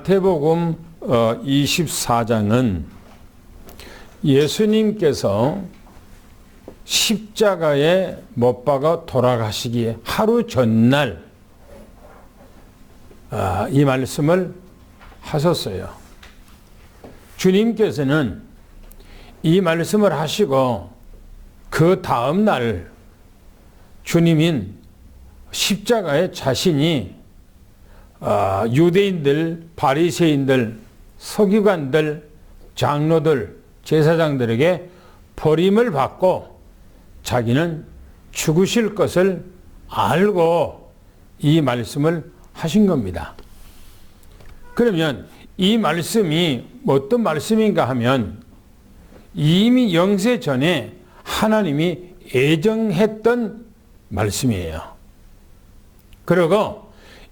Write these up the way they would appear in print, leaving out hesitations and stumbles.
마태복음 24장은 예수님께서 십자가에 못 박아 돌아가시기에 하루 전날 이 말씀을 하셨어요. 주님께서는 이 말씀을 하시고 그 다음 날 주님인 십자가에 자신이 유대인들, 바리새인들, 서기관들, 장로들, 제사장들에게 버림을 받고 자기는 죽으실 것을 알고 이 말씀을 하신 겁니다. 그러면 이 말씀이 어떤 말씀인가 하면 이미 영세 전에 하나님이 예정했던 말씀이에요. 그리고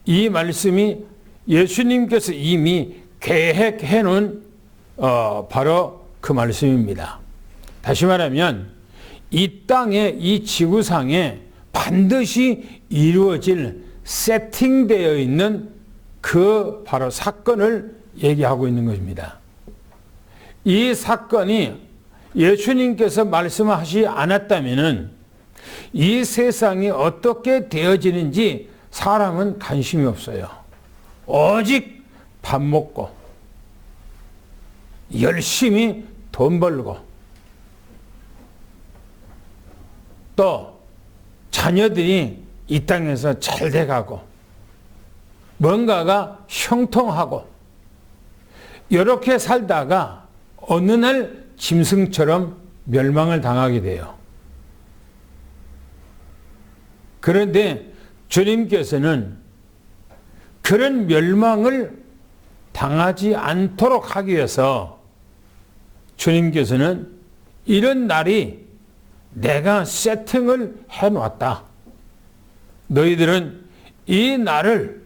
이 말씀이 예수님께서 이미 계획해 놓은 바로 그 말씀입니다. 다시 말하면 이 땅에, 이 지구상에 반드시 이루어질 세팅되어 있는 그 바로 사건을 얘기하고 있는 것입니다. 이 사건이 예수님께서 말씀하시지 않았다면 이 세상이 어떻게 되어지는지 사람은 관심이 없어요. 오직 밥 먹고 열심히 돈 벌고 또 자녀들이 이 땅에서 잘 돼가고 뭔가가 형통하고 이렇게 살다가 어느 날 짐승처럼 멸망을 당하게 돼요. 그런데 주님께서는 그런 멸망을 당하지 않도록 하기 위해서 주님께서는 이런 날이 내가 세팅을 해놓았다. 너희들은 이 날을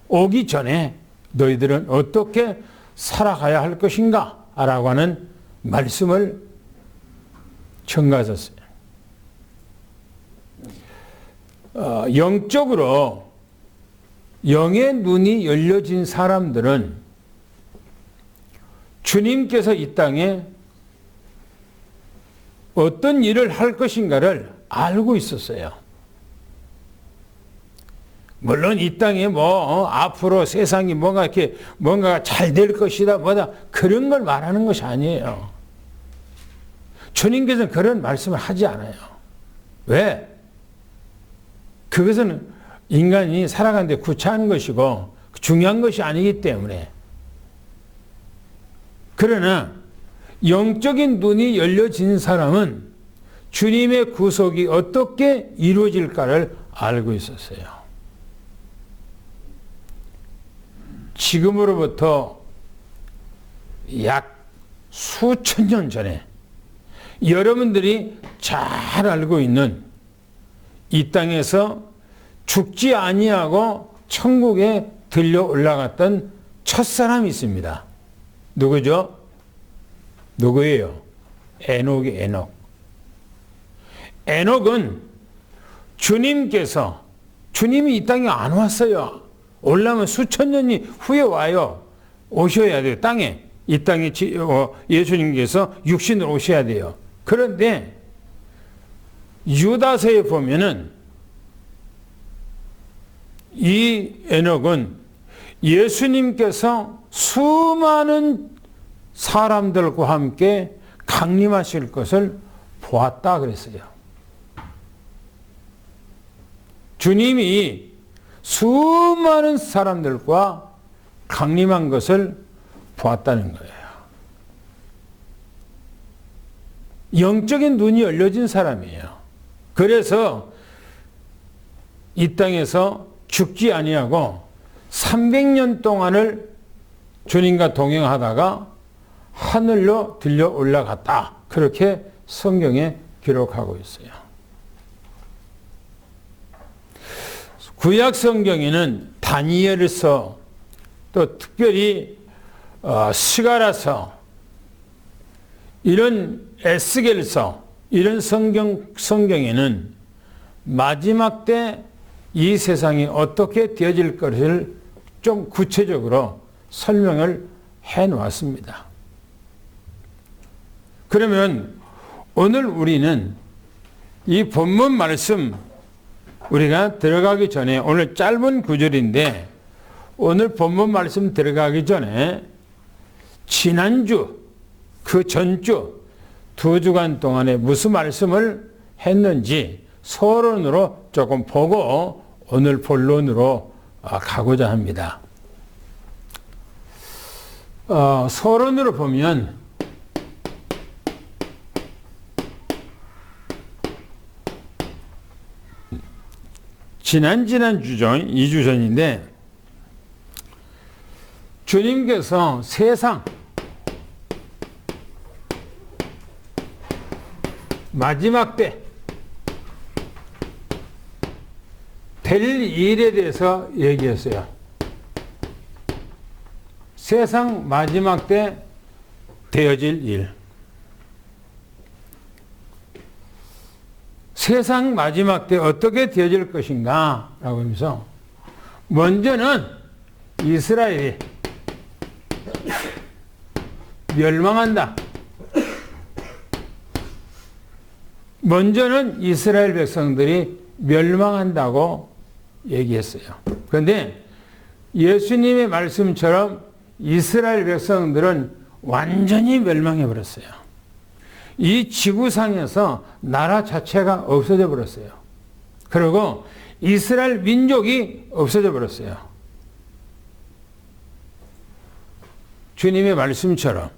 오기 전에 너희들은 어떻게 살아가야 할 것인가? 라고 하는 말씀을 전가하셨어요. 영적으로 영의 눈이 열려진 사람들은 주님께서 이 땅에 어떤 일을 할 것인가를 알고 있었어요. 물론 이 땅에 앞으로 세상이 뭔가가 잘 될 것이다, 그런 걸 말하는 것이 아니에요. 주님께서는 그런 말씀을 하지 않아요. 왜? 그것은 인간이 살아가는 데 구차한 것이고 중요한 것이 아니기 때문에. 그러나 영적인 눈이 열려진 사람은 주님의 구속이 어떻게 이루어질까를 알고 있었어요. 지금으로부터 약 수천 년 전에 여러분들이 잘 알고 있는 이 땅에서 죽지 아니하고 천국에 들려 올라갔던 첫사람이 있습니다. 누구죠? 누구예요? 에녹이 에녹. 에녹은 주님이 이 땅에 안 왔어요. 올라면 수천 년이 후에 와요. 오셔야 돼요. 이 땅에 예수님께서 육신으로 오셔야 돼요. 그런데 유다서에 보면은 이 에녹은 예수님께서 수많은 사람들과 함께 강림하실 것을 보았다 그랬어요. 주님이 수많은 사람들과 강림한 것을 보았다는 거예요. 영적인 눈이 열려진 사람이에요. 그래서 이 땅에서 죽지 아니하고 300년 동안을 주님과 동행하다가 하늘로 들려 올라갔다. 그렇게 성경에 기록하고 있어요. 구약 성경에는 다니엘서 또 특별히 스가랴서 이런 에스겔서 이런 성경에는 마지막 때 이 세상이 어떻게 되어질 것을 좀 구체적으로 설명을 해 놓았습니다. 그러면 오늘 우리는 이 본문 말씀 우리가 들어가기 전에 오늘 짧은 구절인데 오늘 본문 말씀 들어가기 전에 지난주 그 전주 2주간 동안에 무슨 말씀을 했는지 서론으로 조금 보고 오늘 본론으로 가고자 합니다. 서론으로 보면 지난 주죠. 2주 전인데 주님께서 세상 마지막 때 될 일에 대해서 얘기했어요. 세상 마지막 때 되어질 일. 세상 마지막 때 어떻게 되어질 것인가? 라고 하면서 먼저는 이스라엘이 멸망한다. 먼저는 이스라엘 백성들이 멸망한다고 얘기했어요. 그런데 예수님의 말씀처럼 이스라엘 백성들은 완전히 멸망해 버렸어요. 이 지구상에서 나라 자체가 없어져 버렸어요. 그리고 이스라엘 민족이 없어져 버렸어요. 주님의 말씀처럼.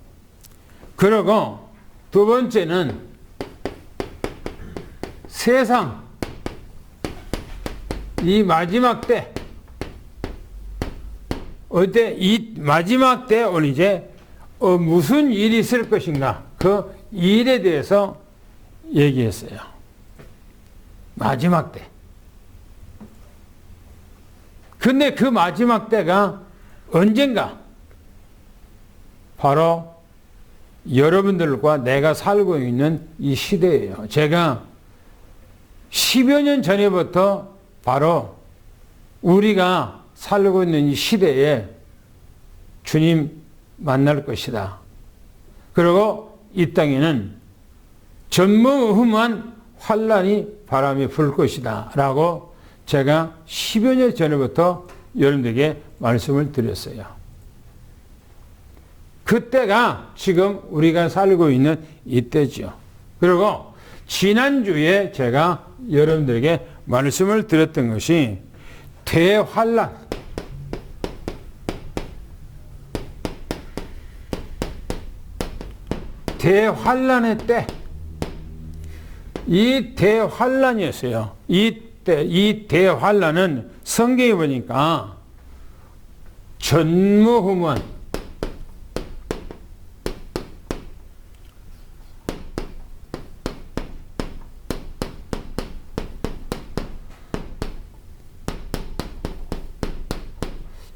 그리고 두 번째는 세상 이 마지막 때 어때 이 마지막 때 오늘 이제 무슨 일이 있을 것인가 그 일에 대해서 얘기했어요. 마지막 때. 근데 그 마지막 때가 언젠가 바로 여러분들과 내가 살고 있는 이 시대예요. 제가 10여 년 전에부터 바로 우리가 살고 있는 이 시대에 주님 만날 것이다. 그리고 이 땅에는 전무후무한 환란이 바람이 불 것이다. 라고 제가 10여 년 전에부터 여러분들에게 말씀을 드렸어요. 그때가 지금 우리가 살고 있는 이때죠. 그리고 지난주에 제가 여러분들에게 말씀을 드렸던 것이 대환란. 대환란의 때. 이 대환란이었어요. 이 대환란은 성경에 보니까 전무후무한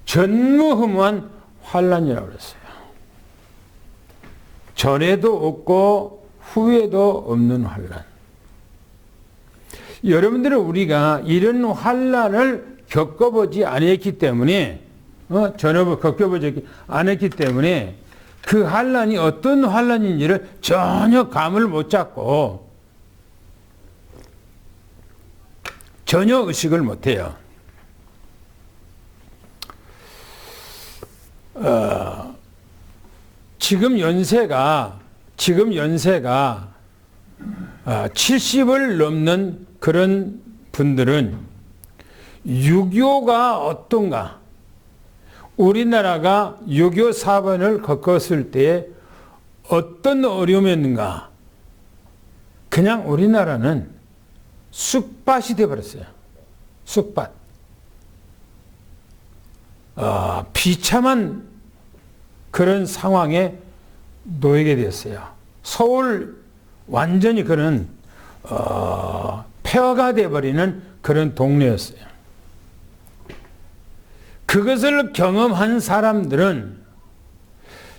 전무후무한 환란이라고 그랬어요. 전에도 없고 후에도 없는 환란. 여러분들은 우리가 이런 환란을 겪어보지 않았기 때문에 전혀 겪어보지 않았기 때문에 그 환란이 어떤 환란인지를 전혀 감을 못 잡고 전혀 의식을 못해요. 지금 연세가 70을 넘는 그런 분들은 유교가 어떤가? 우리나라가 유교 사변을 겪었을 때 어떤 어려움이었는가? 그냥 우리나라는 쑥밭이 되어버렸어요. 쑥밭. 비참한 그런 상황에 놓이게 됐어요. 서울 완전히 그런 폐허가 되어버리는 그런 동네였어요. 그것을 경험한 사람들은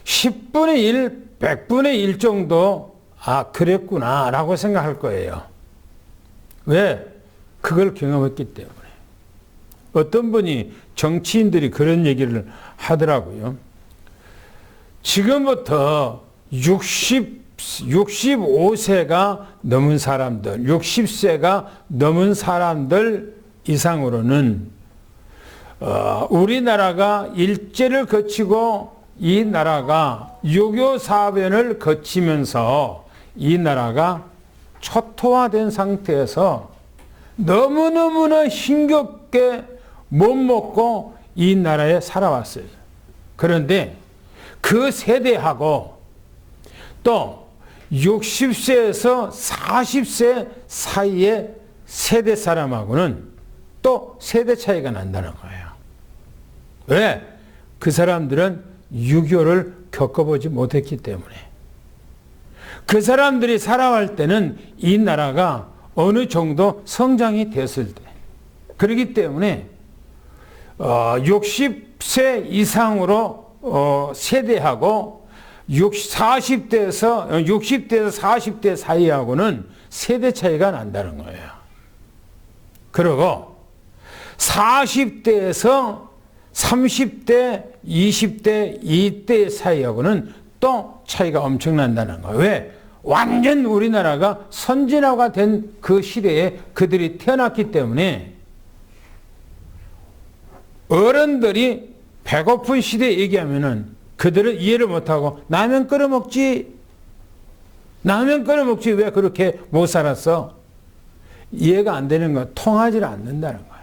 10분의 1, 100분의 1 정도 그랬구나 라고 생각할 거예요. 왜? 그걸 경험했기 때문에. 어떤 분이 정치인들이 그런 얘기를 하더라고요. 지금부터 65세가 넘은 사람들, 60세가 넘은 사람들 이상으로는 우리나라가 일제를 거치고 이 나라가 유교사변을 거치면서 이 나라가 초토화된 상태에서 너무너무나 힘겹게 못 먹고 이 나라에 살아왔어요. 그런데 그 세대하고 또 60세에서 40세 사이의 세대 사람하고는 또 세대 차이가 난다는 거예요. 왜? 그 사람들은 유교를 겪어보지 못했기 때문에. 그 사람들이 살아갈 때는 이 나라가 어느 정도 성장이 됐을 때. 그렇기 때문에 60세 이상으로 세대하고 60대에서 40대 사이하고는 세대 차이가 난다는 거예요. 그리고 40대에서 30대, 20대, 이때 사이하고는 또 차이가 엄청난다는 거예요. 왜? 완전 우리나라가 선진화가 된 그 시대에 그들이 태어났기 때문에 어른들이 배고픈 시대 얘기하면은 그들은 이해를 못하고 라면 끓여 먹지 왜 그렇게 못 살았어? 이해가 안 되는 거, 통하지 않는다는 거예요.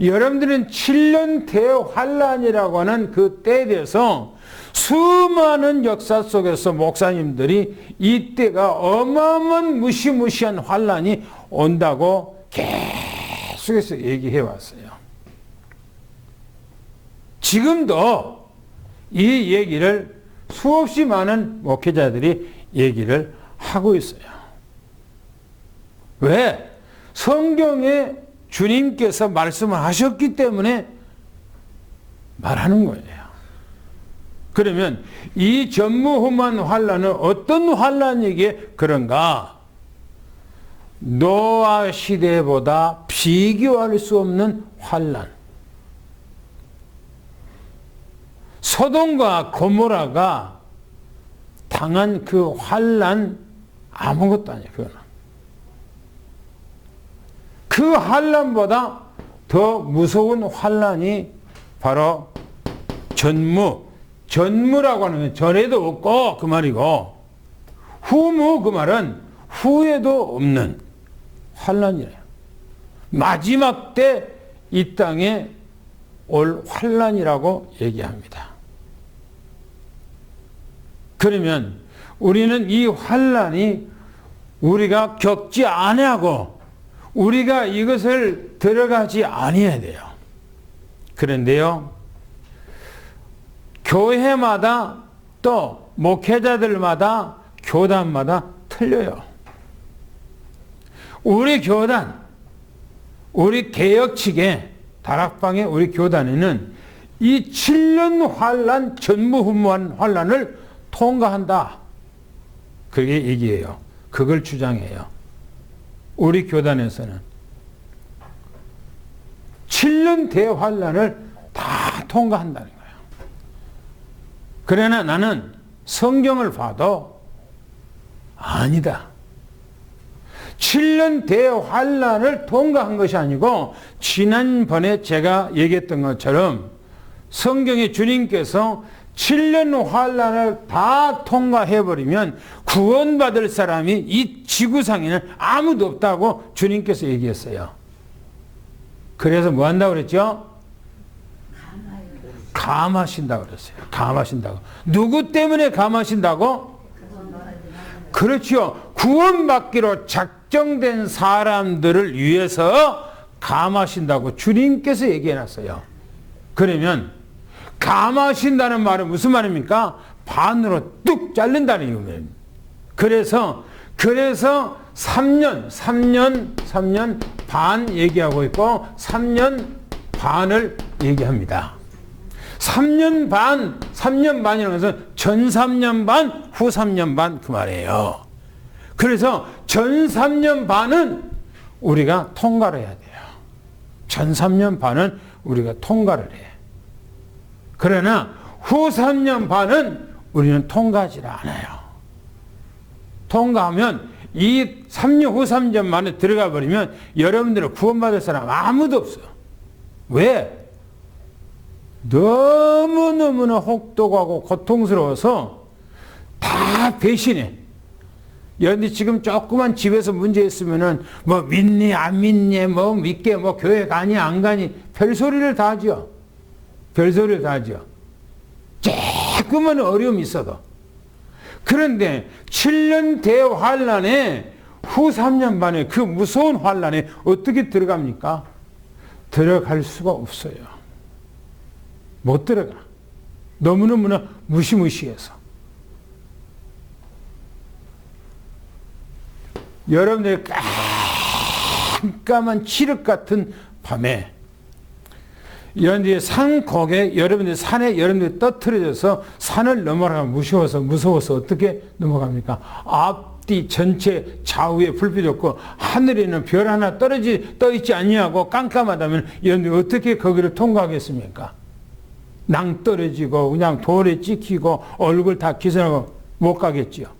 여러분들은 7년 대환란이라고 하는 그 때에 대해서 수많은 역사 속에서 목사님들이 이때가 어마어마한 무시무시한 환란이 온다고 계속해서 얘기해 왔어요. 지금도 이 얘기를 수없이 많은 목회자들이 얘기를 하고 있어요. 왜? 성경에 주님께서 말씀을 하셨기 때문에 말하는 거예요. 그러면 이 전무후무한 환란은 어떤 환란이기에 그런가? 노아 시대보다 비교할 수 없는 환란. 소돔과 고모라가 당한 그 환란 아무것도 아니에요. 그거는. 그 환란보다 더 무서운 환란이 바로 전무라고 하는 건 전에도 없고 그 말이고, 후무 그 말은 후에도 없는 환란이래요. 마지막 때 이 땅에 올 환란이라고 얘기합니다. 그러면 우리는 이 환란이 우리가 겪지 아니하고 우리가 이것을 들어가지 아니해야 돼요. 그런데요, 교회마다 또 목회자들마다 교단마다 틀려요. 우리 교단, 우리 개혁 측에 다락방의 우리 교단에는 이 7년 환란, 전무후무한 환란을 통과한다. 그게 얘기해요. 그걸 주장해요. 우리 교단에서는 7년 대환란을 다 통과한다는 거예요. 그러나 나는 성경을 봐도 아니다. 7년 대환란을 통과한 것이 아니고 지난번에 제가 얘기했던 것처럼 성경에 주님께서 7년 환란을 다 통과해버리면 구원받을 사람이 이 지구상에는 아무도 없다고 주님께서 얘기했어요. 그래서 뭐 한다고 그랬죠? 감하신다고 그랬어요. 감하신다고. 누구 때문에 감하신다고? 그렇죠. 구원받기로 작정된 사람들을 위해서 감하신다고 주님께서 얘기해놨어요. 그러면 감하신다는 말은 무슨 말입니까? 반으로 뚝 자른다는 이유예요. 그래서 3년 반 얘기하고 있고 3년 반을 얘기합니다. 3년 반이라는 것은 전 3년 반, 후 3년 반 그 말이에요. 그래서 전 3년 반은 우리가 통과를 해야 돼요. 전 3년 반은 우리가 통과를 해. 그러나 후 3년 반은 우리는 통과하지 않아요. 통과하면 이 3년 후 3년 만에 들어가 버리면 여러분들은 구원받을 사람 아무도 없어요. 왜? 너무너무나 혹독하고 고통스러워서 다 배신해. 여러분들 지금 조그만 집에서 문제 있으면은 뭐 믿니 안 믿니 뭐 믿게 뭐 교회 가니 안 가니 별소리를 다 하죠. 별소리를 다 하죠. 조그만 어려움이 있어도. 그런데 7년 대환란에 후 3년 만에 그 무서운 환란에 어떻게 들어갑니까? 들어갈 수가 없어요. 못 들어가. 너무너무나 무시무시해서. 여러분들의 깜깜한 칠흑 같은 밤에 여러분들이 산곡에 여러분들이 산에 여러분들이 떠트려져서 산을 넘어가면 무서워서 어떻게 넘어갑니까? 앞뒤 전체 좌우에 불빛 없고 하늘에는 별 하나 떠 있지 않냐고 깜깜하다면 여러분들이 어떻게 거기를 통과하겠습니까? 낭떠러지고 그냥 돌에 찍히고 얼굴 다 기선하고 못 가겠지요.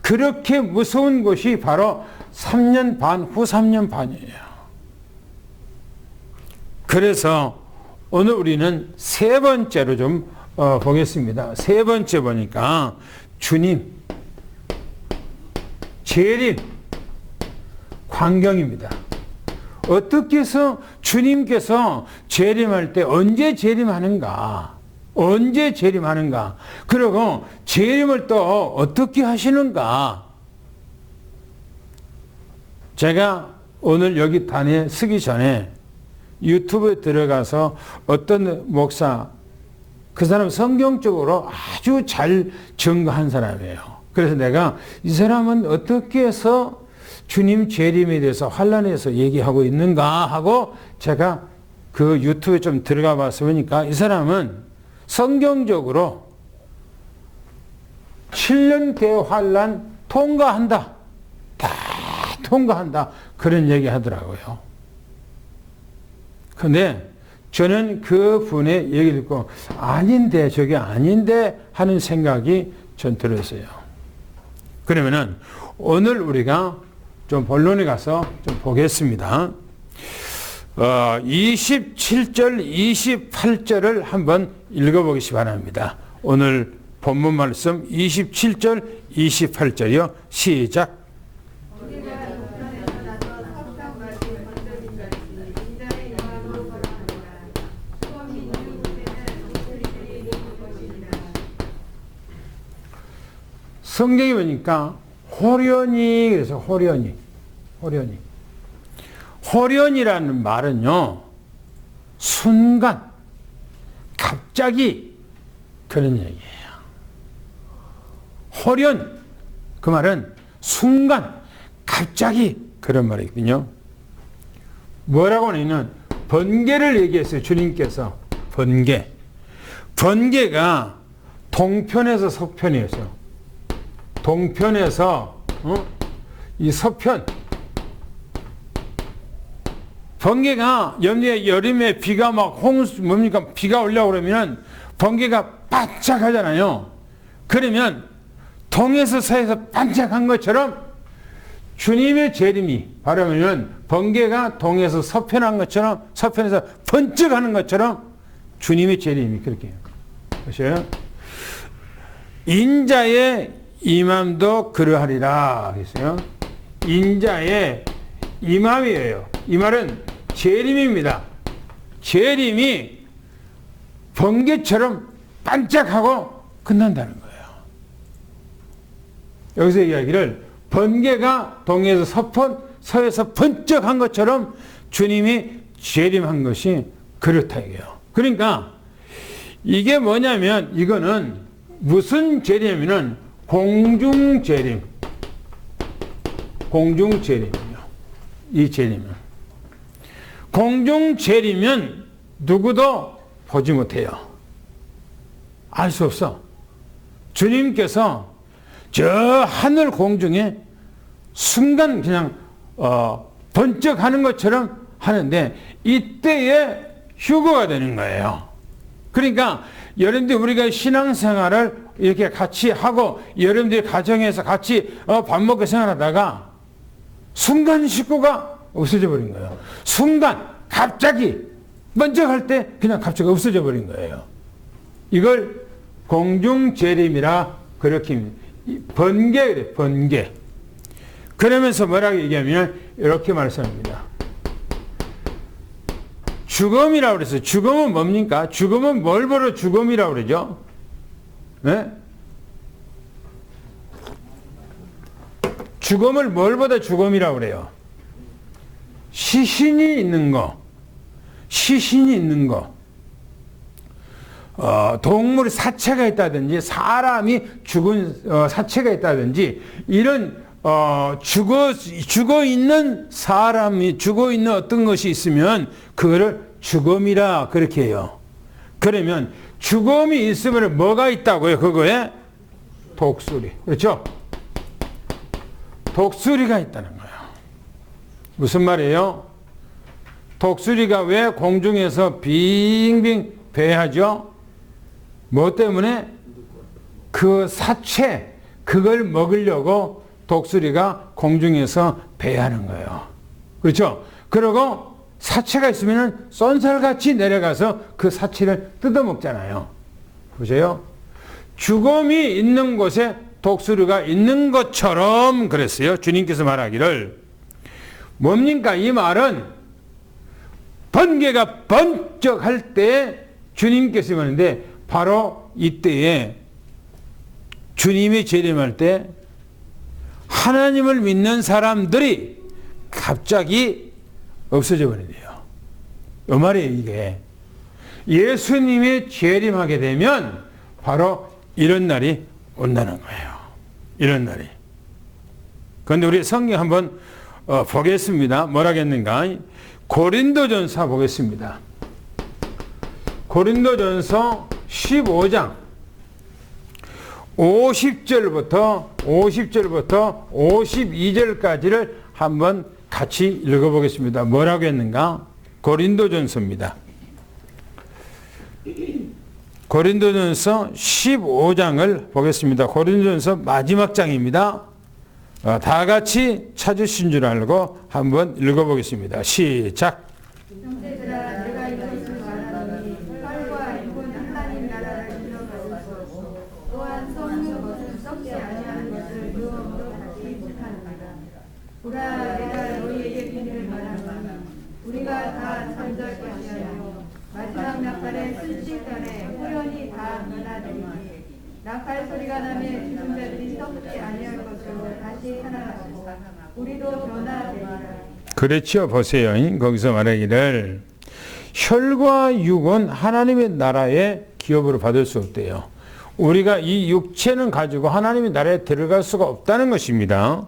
그렇게 무서운 곳이 바로 3년 반, 후 3년 반이에요. 그래서 오늘 우리는 세 번째로 좀 보겠습니다. 세 번째 보니까 주님, 재림, 광경입니다. 어떻게 해서 주님께서 재림할 때 언제 재림하는가? 언제 재림하는가? 그리고 재림을 또 어떻게 하시는가? 제가 오늘 여기 단에 쓰기 전에 유튜브에 들어가서 어떤 목사, 그 사람 성경적으로 아주 잘 증거한 사람이에요. 그래서 내가 이 사람은 어떻게 해서 주님 재림에 대해서 환란에서 얘기하고 있는가 하고 제가 그 유튜브에 좀 들어가 봤어 보니까 이 사람은 성경적으로 7년 대환란 통과한다. 다 통과한다. 그런 얘기 하더라고요. 근데 저는 그 분의 얘기를 듣고 아닌데 저게 아닌데 하는 생각이 전 들었어요. 그러면은 오늘 우리가 좀 본론에 가서 좀 보겠습니다. 27절, 28절을 한번 읽어보시기 바랍니다. 오늘 본문 말씀 27절, 28절이요. 시작. 성경에 보니까 호련히, 그래서 호련이라는 말은요, 순간, 갑자기 그런 얘기예요. 호련, 그 말은 순간, 갑자기 그런 말이거든요. 뭐라고 하냐면 번개를 얘기했어요. 주님께서 번개. 번개가 동편에서 서편이었어요. 동편에서 이 서편. 번개가 여름에 비가 막 뭡니까? 비가 오려고 그러면 번개가 반짝하잖아요. 그러면 동에서 서에서 반짝한 것처럼 주님의 재림이 바라면 번개가 동에서 서편한 것처럼 서편에서 번쩍하는 것처럼 주님의 재림이 그렇게 해요. 보세요. 인자의 임함도 그러하리라 그랬어요. 인자의 임함이에요. 이 말은 재림입니다. 재림이 번개처럼 반짝하고 끝난다는 거예요. 여기서 이야기를 번개가 동에서 서에서 번쩍한 것처럼 주님이 재림한 것이 그렇다 이게요. 그러니까 이게 뭐냐면 이거는 무슨 재림이냐면 공중재림. 공중재림이요. 이 재림은. 공중재림은 누구도 보지 못해요. 알 수 없어. 주님께서 저 하늘 공중에 순간 그냥 번쩍하는 것처럼 하는데 이때에 휴거가 되는 거예요. 그러니까 여러분들 우리가 신앙생활을 이렇게 같이 하고 여러분들이 가정에서 같이 밥 먹고 생활하다가 순간 식구가 없어져 버린 거예요. 순간 갑자기 먼저 갈 때 그냥 갑자기 없어져 버린 거예요. 이걸 공중재림이라 그렇게 번개 그래, 번개. 그러면서 뭐라고 얘기하면 이렇게 말씀합니다. 죽음이라고 그랬어요. 죽음은 뭡니까? 죽음은 뭘 보러 죽음이라고 그러죠? 네? 죽음을 뭘 보다 죽음이라고 그래요? 시신이 있는 거. 시신이 있는 거. 동물의 사체가 있다든지 사람이 죽은 사체가 있다든지 이런 죽어 있는 사람이 죽어 있는 어떤 것이 있으면 그거를 죽음이라 그렇게 해요. 그러면 죽음이 있으면 뭐가 있다고요? 그거에 독수리. 그렇죠? 독수리가 있다는 거예요. 무슨 말이에요? 독수리가 왜 공중에서 빙빙 배하죠? 뭐 때문에? 그 사체, 그걸 먹으려고 독수리가 공중에서 배하는 거예요. 그렇죠? 그리고 사체가 있으면 쏜살같이 내려가서 그 사체를 뜯어먹잖아요. 보세요. 죽음이 있는 곳에 독수리가 있는 것처럼 그랬어요. 주님께서 말하기를. 뭡니까? 이 말은 번개가 번쩍할 때 주님께서 말하는데 바로 이때에 주님이 재림할 때 하나님을 믿는 사람들이 갑자기 없어져 버린대요. 이 말이에요, 이게. 예수님이 재림하게 되면 바로 이런 날이 온다는 거예요. 이런 날이. 그런데 우리 성경 한번 보겠습니다. 뭐라겠는가? 고린도전서 보겠습니다. 고린도전서 15장 50절부터 52절까지를 한번 같이 읽어보겠습니다. 뭐라고 했는가? 고린도전서입니다. 고린도전서 15장을 보겠습니다. 고린도전서 마지막 장입니다. 다 같이 찾으신 줄 알고 한번 읽어보겠습니다. 시작. 형제들아, 내가 이것을 말하노니 팔과 육은 하나님 나라를 들어가소서. 또한 썩는 것은 썩지 아니하는 것을 유언으로 받지 못하느니라. 보라, 내가 너희에게 비밀을 말하노니 우리가 다 잠잘 것이며 마지막 나팔의 순식간에 후련히 다 변화되리니 나팔 소리가 나면 죽은 자들이 썩지 아니할 것으로 다시 살아나고 우리도 변화되리라. 그렇죠. 보세요. 거기서 말하기를 혈과 육은 하나님의 나라의 기업으로 받을 수 없대요. 우리가 이 육체는 가지고 하나님의 나라에 들어갈 수가 없다는 것입니다.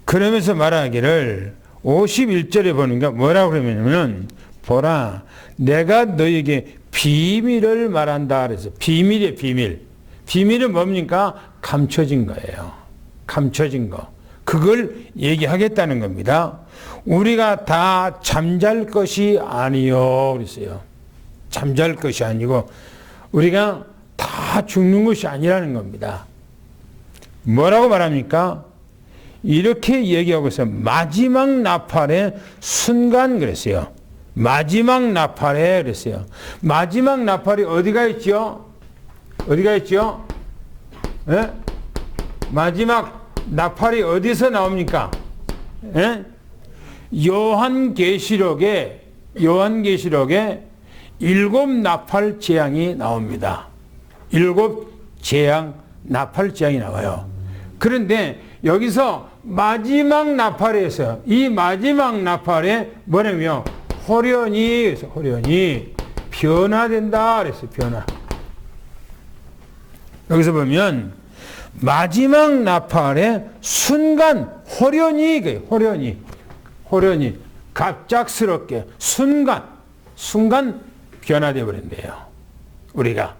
그러면서 말하기를 51절에 보니까 뭐라고 그러냐면 보라, 내가 너에게 비밀을 말한다 그래서 비밀이에요. 비밀. 비밀은 뭡니까? 감춰진 거예요. 감춰진 거. 그걸 얘기하겠다는 겁니다. 우리가 다 잠잘 것이 아니요 그랬어요. 잠잘 것이 아니고 우리가 다 죽는 것이 아니라는 겁니다. 뭐라고 말합니까? 이렇게 얘기하고 있어요. 마지막 나팔의 순간 그랬어요. 마지막 나팔에 그랬어요. 마지막 나팔이 어디가 있죠? 어디가 있죠? 예? 마지막 나팔이 어디서 나옵니까? 예? 요한계시록에 7 나팔 재앙이 나옵니다. 7 재앙 나팔 재앙이 나와요. 그런데 여기서 마지막 나팔에 있어요. 이 마지막 나팔에 뭐냐면 호련히 변화된다 그랬어요. 변화. 여기서 보면 마지막 나팔의 순간 호련히 갑작스럽게 순간 변화되어 버린대요. 우리가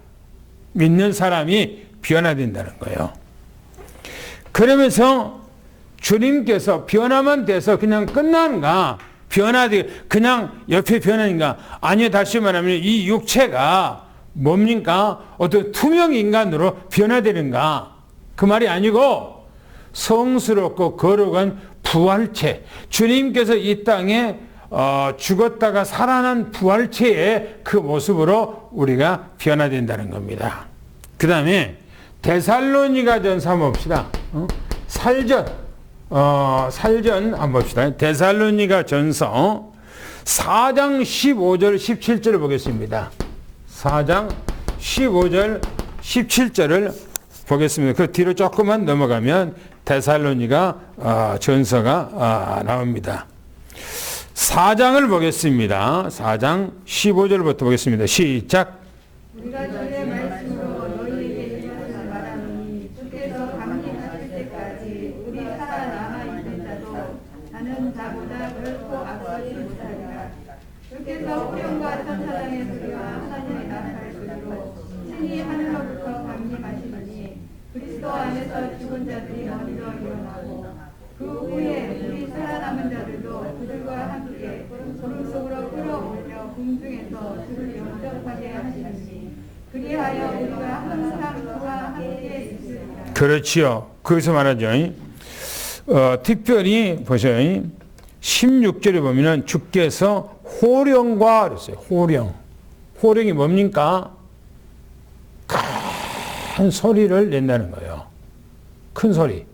믿는 사람이 변화된다는 거예요. 그러면서 주님께서 변화만 돼서 그냥 끝나는가? 그냥 옆에 변하니까. 아니요, 다시 말하면 이 육체가 뭡니까? 어떤 투명 인간으로 변화되는가? 그 말이 아니고 성스럽고 거룩한 부활체. 주님께서 이 땅에 죽었다가 살아난 부활체의 그 모습으로 우리가 변화된다는 겁니다. 그 다음에 데살로니가전서 한번 봅시다. 살전 한번 봅시다. 데살로니가전서 4장 15절 17절을 보겠습니다. 4장 15절 17절을 보겠습니다. 그 뒤로 조금만 넘어가면 데살로니가 전서가 나옵니다. 4장을 보겠습니다. 4장 15절부터 보겠습니다. 시작. 우리가 주의 말씀으로 너희에게 이르는 말하노니 주께서 강림하실 때까지 우리 살아남아 있는 자도 다른 자보다 결코 앞서지 못하리라. 주께서 호령과 천사장의 소리와 하나님의 나팔 소리로 친히 하늘로부터 강림하시니 그리스도 안에서 죽은 자들이 먼저 일어나고 그 후에 우리 살아남은 자들도 그들과 함께 구름 속으로 끌어올려 공중에서 주를 영접하게 하시니 그리하여 우리가 항상 그와 함께 있으리라. 그렇지요. 거기서 말하죠. 특별히 보세요. 16절에 보면은 주께서 호령과 그랬어요. 호령이 뭡니까? 큰 소리를 낸다는 거예요. 큰 소리.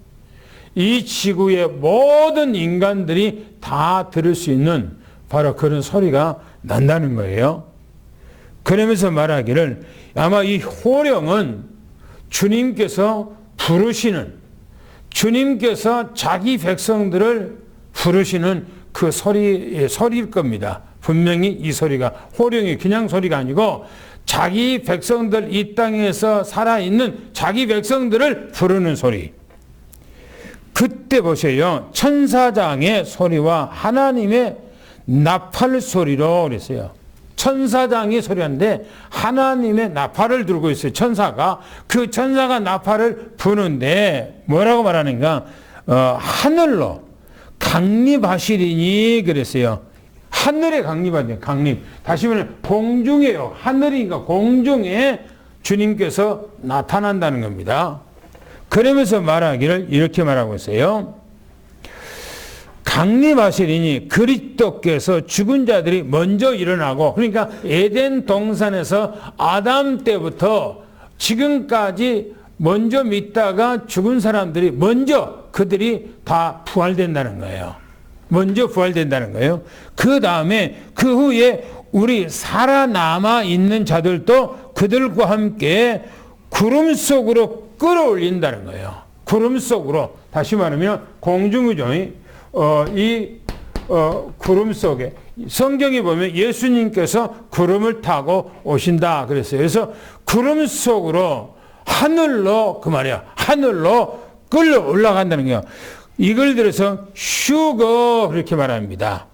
이 지구의 모든 인간들이 다 들을 수 있는 바로 그런 소리가 난다는 거예요. 그러면서 말하기를 아마 이 호령은 주님께서 주님께서 자기 백성들을 부르시는 그 소리일 겁니다. 분명히 이 소리가 호령이 그냥 소리가 아니고 자기 백성들, 이 땅에서 살아있는 자기 백성들을 부르는 소리. 그때 보세요. 천사장의 소리와 하나님의 나팔 소리로 그랬어요. 천사장이 소리하는데 하나님의 나팔을 들고 있어요. 그 천사가 나팔을 부는데 뭐라고 말하는가? 하늘로 강림하시리니 그랬어요. 하늘에 강림하네요. 다시 말하면 공중에요. 하늘이니까 공중에 주님께서 나타난다는 겁니다. 그러면서 말하기를 이렇게 말하고 있어요. 강림하시리니 그리스도께서 죽은 자들이 먼저 일어나고, 그러니까 에덴 동산에서 아담 때부터 지금까지 먼저 믿다가 죽은 사람들이 그들이 다 부활된다는 거예요. 먼저 부활된다는 거예요. 그 다음에 그 후에 우리 살아남아 있는 자들도 그들과 함께 구름 속으로 끌어올린다는 거예요. 구름 속으로. 다시 말하면 공중이죠. 구름 속에 성경에 보면 예수님께서 구름을 타고 오신다 그랬어요. 그래서 구름 속으로 하늘로 그 말이야. 하늘로 끌어 올라간다는 거예요. 이걸 들어서 슈거 그렇게 말합니다.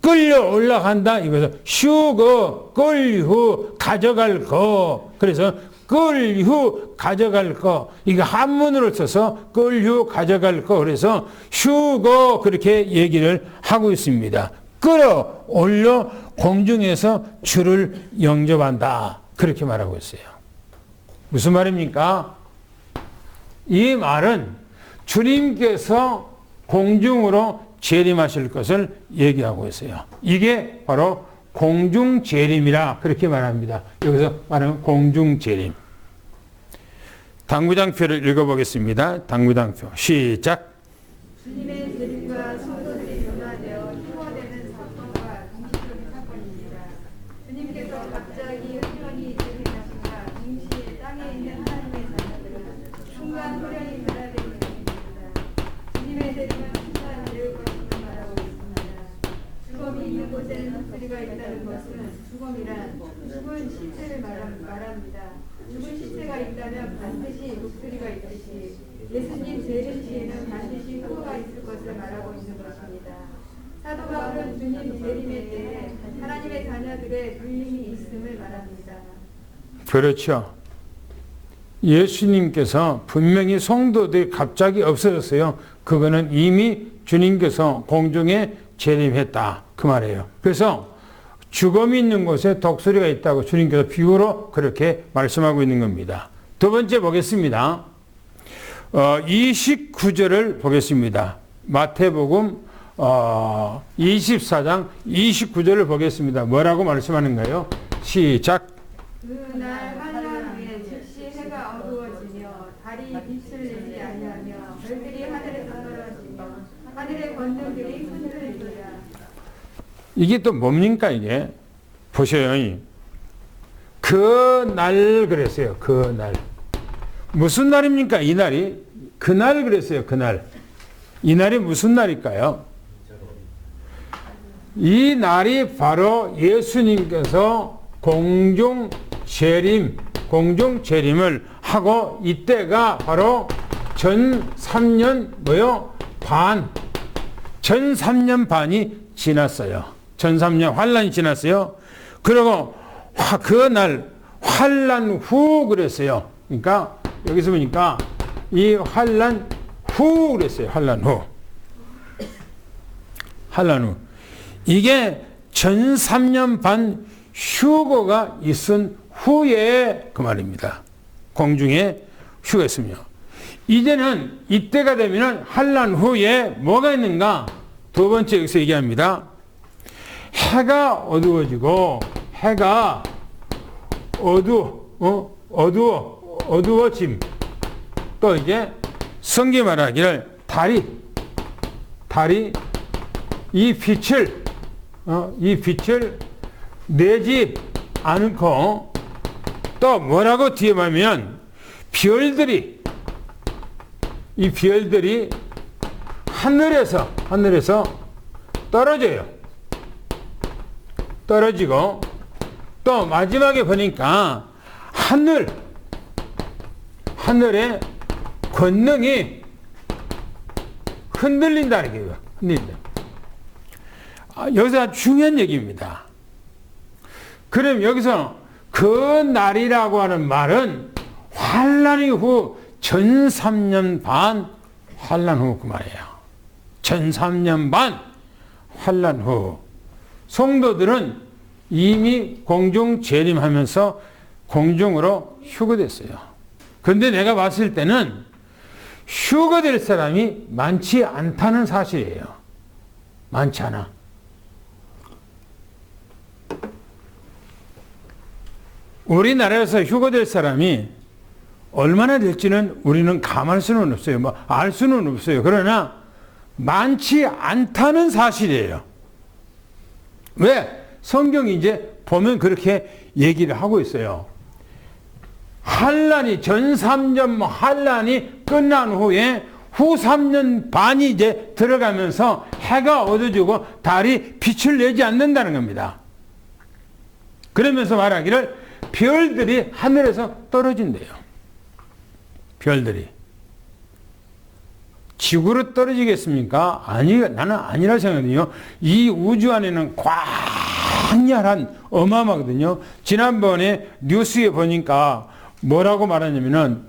끌려 올라간다 이거죠. 슈거 끌후 가져갈 거. 그래서 끌후 가져갈 거. 이거 한문으로 써서 끌후 가져갈 거. 그래서 슈거 그렇게 얘기를 하고 있습니다. 끌어올려 공중에서 주를 영접한다. 그렇게 말하고 있어요. 무슨 말입니까? 이 말은 주님께서 공중으로 재림하실 것을 얘기하고 있어요. 이게 바로 공중재림이라 그렇게 말합니다. 여기서 말하는 공중재림. 당구장표를 읽어보겠습니다. 당구장표 시작. 주님의 재림과 성도들이 변화되어 희화되는 사건과 동시적인 사건입니다. 주님께서 갑자기 후련히 재림하시자 동시에 땅에 있는 하나님의 자녀들은 순간 후련히 변화되는 중입니다. 주님의 재림은 순간 이룰 것임을 말하고 있습니다. 죽음이 있는 곳에는 목소리가 있다는 것은 죽음이란 죽은 시체를 말합니다. 죽은 시체가 있다면 반드시 목소리가 있듯이 예수님 재림 시에는 반드시 후가 있을 것을 말하고 있는 것입니다. 사도 바울은 주님 재림에 대해 하나님의 자녀들의 불림이 있음을 말합니다. 그렇죠. 예수님께서 분명히 성도들이 갑자기 없어졌어요. 그거는 이미 주님께서 공중에 재림했다. 그 말이에요. 그래서 죽음이 있는 곳에 독수리가 있다고 주님께서 비유로 그렇게 말씀하고 있는 겁니다. 두 번째 보겠습니다. 29절을 보겠습니다. 마태복음 24장 29절을 보겠습니다. 뭐라고 말씀하는가요? 시작. 그날 환란 후에 즉시 해가 어두워지며 달이 빛을 내지 아니하며 별들이 하늘에서 떨어지며 하늘의 권능들이 흔들리리라. 이게 또 뭡니까 이게? 보셔요. 그 날 그랬어요. 그 날. 무슨 날입니까? 이 날이? 그날 그랬어요. 그날. 이 날이 무슨 날일까요? 이 날이 바로 예수님께서 공중 재림을 하고 이때가 바로 전 3년 전 3년 반이 지났어요. 전 3년 환란이 지났어요. 그리고 그날 환란 후 그랬어요. 그러니까 여기서 보니까 이 환란 후 그랬어요. 환란 후. 이게 전 3년 반 휴거가 있은 후에 그 말입니다. 공중에 휴가 있으며. 이제는 이때가 되면 환란 후에 뭐가 있는가? 두 번째 여기서 얘기합니다. 해가 어두워지고 해가 어두워짐. 또 이제 성경 말하기를 달이 이 빛을 내지 않고 또 뭐라고 뒤에 보면 이 별들이 하늘에서 떨어지고 또 마지막에 보니까 하늘의 권능이 흔들린다는 거예요. 흔들린다. 여기서 아주 중요한 얘기입니다. 그럼 여기서 그 날이라고 하는 말은 환란 이후 전 3년 반 환란 후 그 말이에요. 전 3년 반 환란 후 성도들은 이미 공중 재림하면서 공중으로 휴거됐어요. 그런데 내가 봤을 때는 휴거될 사람이 많지 않다는 사실이에요. 많지 않아. 우리나라에서 휴거될 사람이 얼마나 될지는 우리는 감할 수는 없어요. 알 수는 없어요. 그러나 많지 않다는 사실이에요. 왜? 성경이 이제 보면 그렇게 얘기를 하고 있어요. 환란이 전 3년 환란이 끝난 후에 후 3년 반이 이제 들어가면서 해가 어두워지고 달이 빛을 내지 않는다는 겁니다. 그러면서 말하기를 별들이 하늘에서 떨어진대요. 별들이. 지구로 떨어지겠습니까? 나는 아니라 생각해요. 이 우주 안에는 광활한 어마어마하거든요. 지난번에 뉴스에 보니까 뭐라고 말하냐면은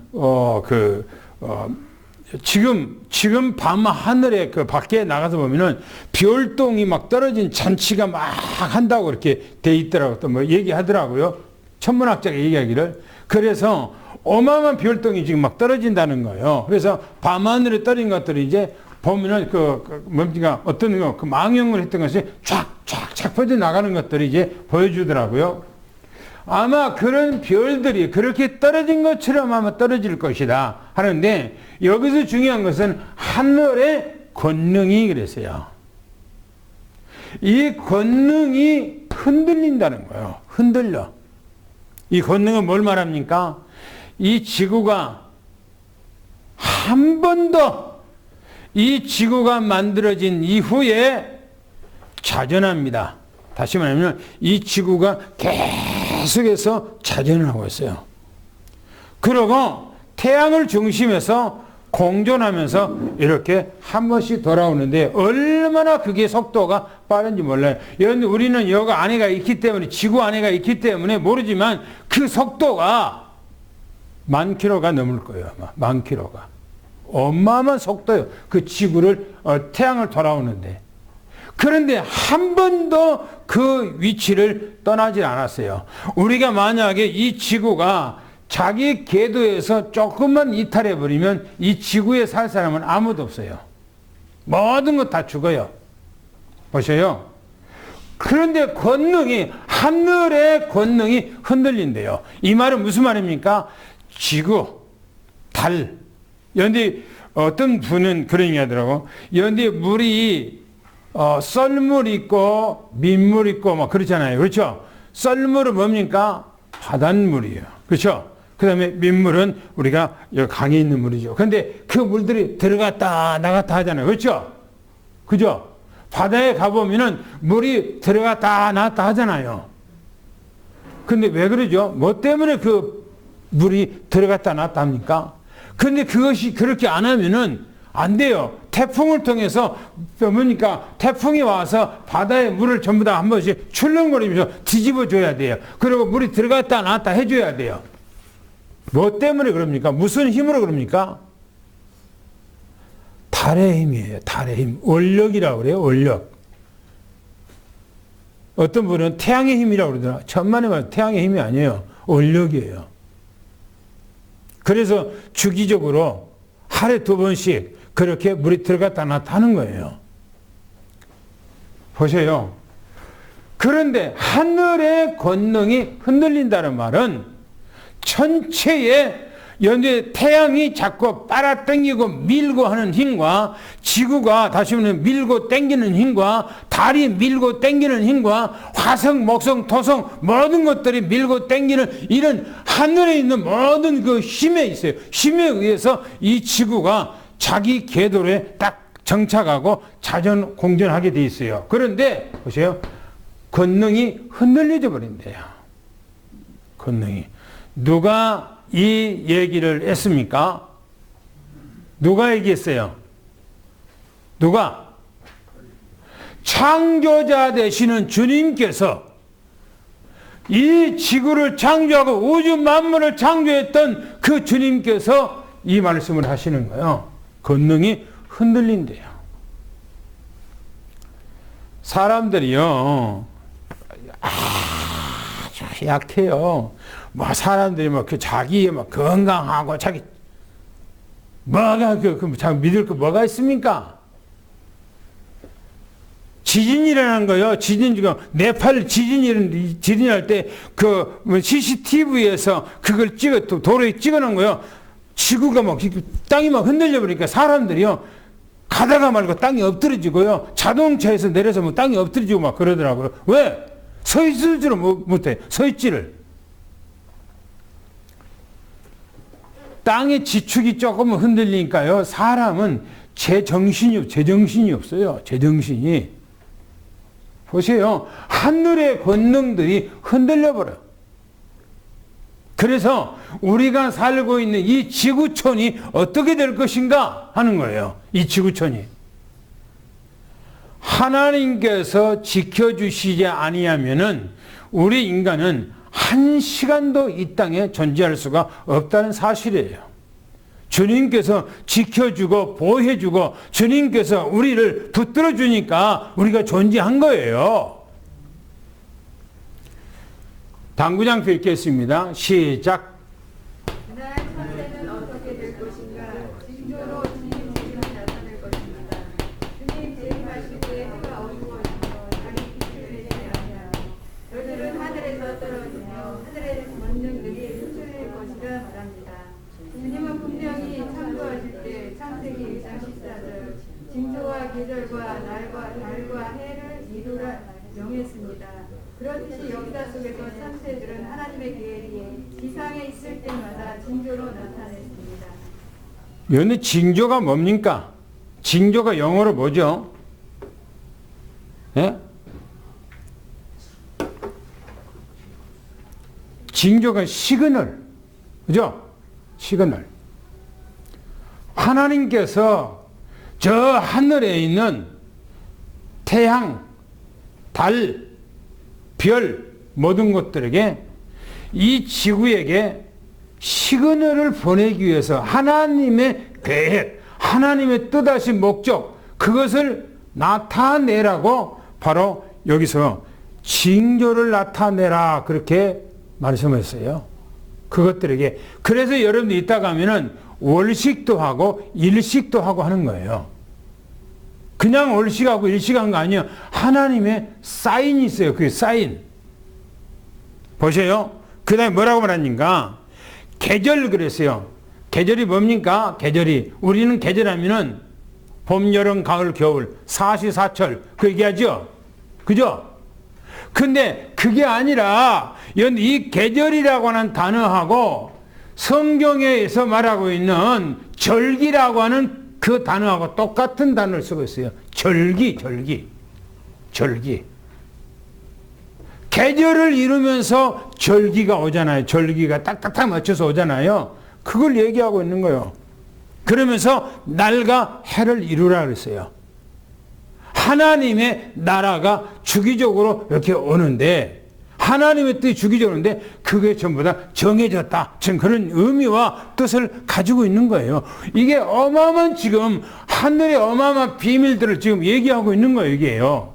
지금 밤 하늘에 그 밖에 나가서 보면은 별똥이 막 떨어진 잔치가 막 한다고 이렇게 돼 있더라고. 또 뭐 얘기하더라고요. 천문학자가 얘기하기를. 그래서 어마어마한 별똥이 지금 막 떨어진다는 거예요. 그래서 밤하늘에 떨어진 것들이 이제 보면은 어떤 거, 그 망령을 했던 것이 쫙 퍼져 나가는 것들이 이제 보여주더라고요. 아마 그런 별들이 그렇게 떨어진 것처럼 아마 떨어질 것이다 하는데 여기서 중요한 것은 하늘의 권능이 그랬어요. 이 권능이 흔들린다는 거예요. 흔들려. 이 권능은 뭘 말합니까? 이 지구가 한 번도 이 지구가 만들어진 이후에 자전합니다. 다시 말하면 이 지구가 계속해서 자전을 하고 있어요. 그리고 태양을 중심에서 공존하면서 이렇게 한 번씩 돌아오는데 얼마나 그게 속도가 빠른지 몰라요. 그런데 우리는 여기 안에가 있기 때문에 지구 안에가 있기 때문에 모르지만 그 속도가 10,000km가 넘을 거예요. 아마 10,000km가. 어마어마한 속도예요. 그 지구를 태양을 돌아오는데. 그런데 한 번도 그 위치를 떠나질 않았어요. 우리가 만약에 이 지구가 자기 궤도에서 조금만 이탈해 버리면 이 지구에 살 사람은 아무도 없어요. 모든 것 다 죽어요. 보셔요. 그런데 권능이, 하늘의 권능이 흔들린대요. 이 말은 무슨 말입니까? 지구, 달. 연데 어떤 분은 그런 얘기 하더라고. 연데 물이 썰물 있고 민물 있고 막 그렇잖아요. 그렇죠? 썰물은 뭡니까? 바닷물이에요. 그렇죠? 그 다음에 민물은 우리가 강에 있는 물이죠. 그런데 그 물들이 들어갔다 나갔다 하잖아요. 그렇죠? 그죠? 바다에 가보면은 물이 들어갔다 나갔다 하잖아요. 근데 왜 그러죠? 뭐 때문에 그 물이 들어갔다 나갔다 합니까? 근데 그것이 그렇게 안 하면은 안 돼요. 태풍을 통해서 뭡니까? 태풍이 와서 바다의 물을 전부 다 한 번씩 출렁거리면서 뒤집어 줘야 돼요. 그리고 물이 들어갔다 나갔다 해줘야 돼요. 뭐 때문에 그럽니까? 무슨 힘으로 그럽니까? 달의 힘이에요. 달의 힘. 원력이라고 그래요. 원력. 어떤 분은 태양의 힘이라고 그러더라. 천만에 말해 태양의 힘이 아니에요. 원력이에요. 그래서 주기적으로 하루에 2번씩 그렇게 물이 들어갔다 나갔다 하는 거예요. 보세요. 그런데 하늘의 권능이 흔들린다는 말은 전체의 연대 태양이 자꾸 빨아당기고 밀고 하는 힘과 지구가 다시 말하면 밀고 당기는 힘과 달이 밀고 당기는 힘과 화성, 목성, 토성 모든 것들이 밀고 당기는 이런 하늘에 있는 모든 그 힘에 있어요. 힘에 의해서 이 지구가 자기 궤도에 딱 정착하고 자전 공전하게 돼 있어요. 그런데 보세요. 권능이 흔들려져 버린대요. 권능이. 누가 이 얘기를 했습니까? 누가 얘기했어요? 누가? 창조자 되시는 주님께서 이 지구를 창조하고 우주 만물을 창조했던 그 주님께서 이 말씀을 하시는 거예요. 권능이 흔들린대요. 사람들이요, 아주 약해요. 뭐 사람들이 뭐 그 자기 뭐 건강하고 자기 뭐가 자기 믿을 거 뭐가 있습니까? 지진이 일어난 거요. 지진이가 네팔 지진이 날 때 그 CCTV에서 그걸 도로에 찍어놓은 거요. 지구가 막 땅이 막 흔들려 버리니까 사람들이요 가다가 말고 땅이 엎드러지고요. 자동차에서 내려서 뭐 땅이 엎드러지고 막 그러더라고요. 왜? 서 있을 줄은 못해. 서 있지를. 땅의 지축이 조금 흔들리니까요. 사람은 제정신이 없어요. 제정신이. 보세요. 하늘의 권능들이 흔들려 버려요. 그래서 우리가 살고 있는 이 지구촌이 어떻게 될 것인가 하는 거예요. 이 지구촌이. 하나님께서 지켜주시지 아니하면은 우리 인간은 한 시간도 이 땅에 존재할 수가 없다는 사실이에요. 주님께서 지켜주고 보호해주고 주님께서 우리를 붙들어 주니까 우리가 존재한 거예요. 당구장표 읽겠습니다. 시작. 그날 천세는 어떻게 될 것인가? 징조로 주님 재림이 나타날 것입니다. 주님 재림하실 때 해가 어두워지며 달이 빛을 내지 아니하며 별들은 하늘에서 떨어지며 하늘의 권능들이 흩어질 것이라 말합니다. 주님은 분명히 창조하실 때 창세기 1장 14절 징조와 계절과 날과 달과 해를 이루라 명했습니다. 그렇듯이 역사 속에서 창세들은 하나님의 계획이 지상에 있을 때마다 징조로 나타냈습니다. 여기 징조가 뭡니까? 징조가 영어로 뭐죠? 예? 징조가 시그널. 그죠? 시그널. 하나님께서 저 하늘에 있는 태양, 달, 별, 모든 것들에게 이 지구에게 시그널을 보내기 위해서 하나님의 계획, 하나님의 뜻하신 목적, 그것을 나타내라고 바로 여기서 징조를 나타내라 그렇게 말씀했어요. 그것들에게. 그래서 여러분들 이따 가면은 월식도 하고 일식도 하고 하는 거예요. 그냥 월식하고 일식한 거 아니에요. 하나님의 사인이 있어요. 그게 사인. 보세요. 그 다음에 뭐라고 말하니까 계절 그랬어요. 계절이 뭡니까? 계절이. 우리는 계절하면은 봄, 여름, 가을, 겨울, 사시사철 그 얘기하죠. 그죠? 근데 그게 아니라 이 계절이라고 하는 단어하고 성경에서 말하고 있는 절기라고 하는 그 단어하고 똑같은 단어를 쓰고 있어요. 절기. 계절을 이루면서 절기가 오잖아요. 절기가 딱딱딱 맞춰서 오잖아요. 그걸 얘기하고 있는 거예요. 그러면서 날과 해를 이루라 그랬어요. 하나님의 나라가 주기적으로 이렇게 오는데, 하나님의 뜻이 주기적으로 오는데 그게 전부 다 정해졌다. 지금 그런 의미와 뜻을 가지고 있는 거예요. 이게 어마어마한 지금 하늘의 어마어마한 비밀들을 지금 얘기하고 있는 거예요. 이게요.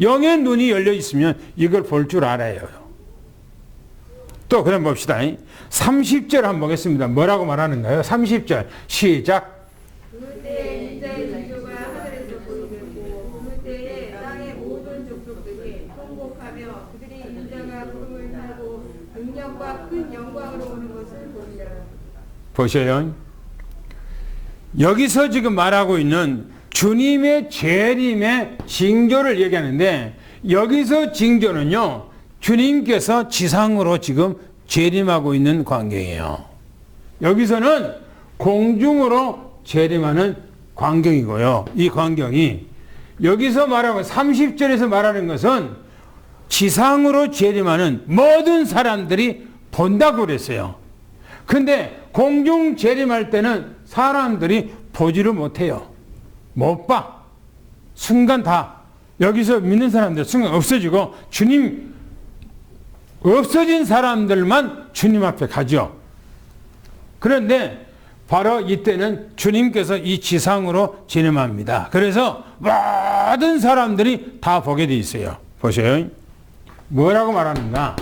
영의 눈이 열려 있으면 이걸 볼 줄 알아요. 또 그럼 봅시다. 30절 한번 보겠습니다. 뭐라고 말하는가요? 30절 시작. 그때 인자의 징조가 하늘에서 보이겠고 그때에 땅의 모든 족속들이 통곡하며 그들이 인자가 구름을 타고 능력과 큰 영광으로 오는 것을 보리라. 보셔요. 여기서 지금 말하고 있는 주님의 재림의 징조를 얘기하는데, 여기서 징조는요, 주님께서 지상으로 지금 재림하고 있는 광경이에요. 여기서는 공중으로 재림하는 광경이고요. 이 광경이 여기서 말하고 30절에서 말하는 것은 지상으로 재림하는 모든 사람들이 본다고 그랬어요. 근데 공중 재림할 때는 사람들이 보지를 못해요. 못 봐. 순간 다 여기서 믿는 사람들 순간 없어지고 주님 없어진 사람들만 주님 앞에 가죠. 그런데 바로 이때는 주님께서 이 지상으로 재림합니다. 그래서 모든 사람들이 다 보게 돼 있어요. 보세요. 뭐라고 말하는가?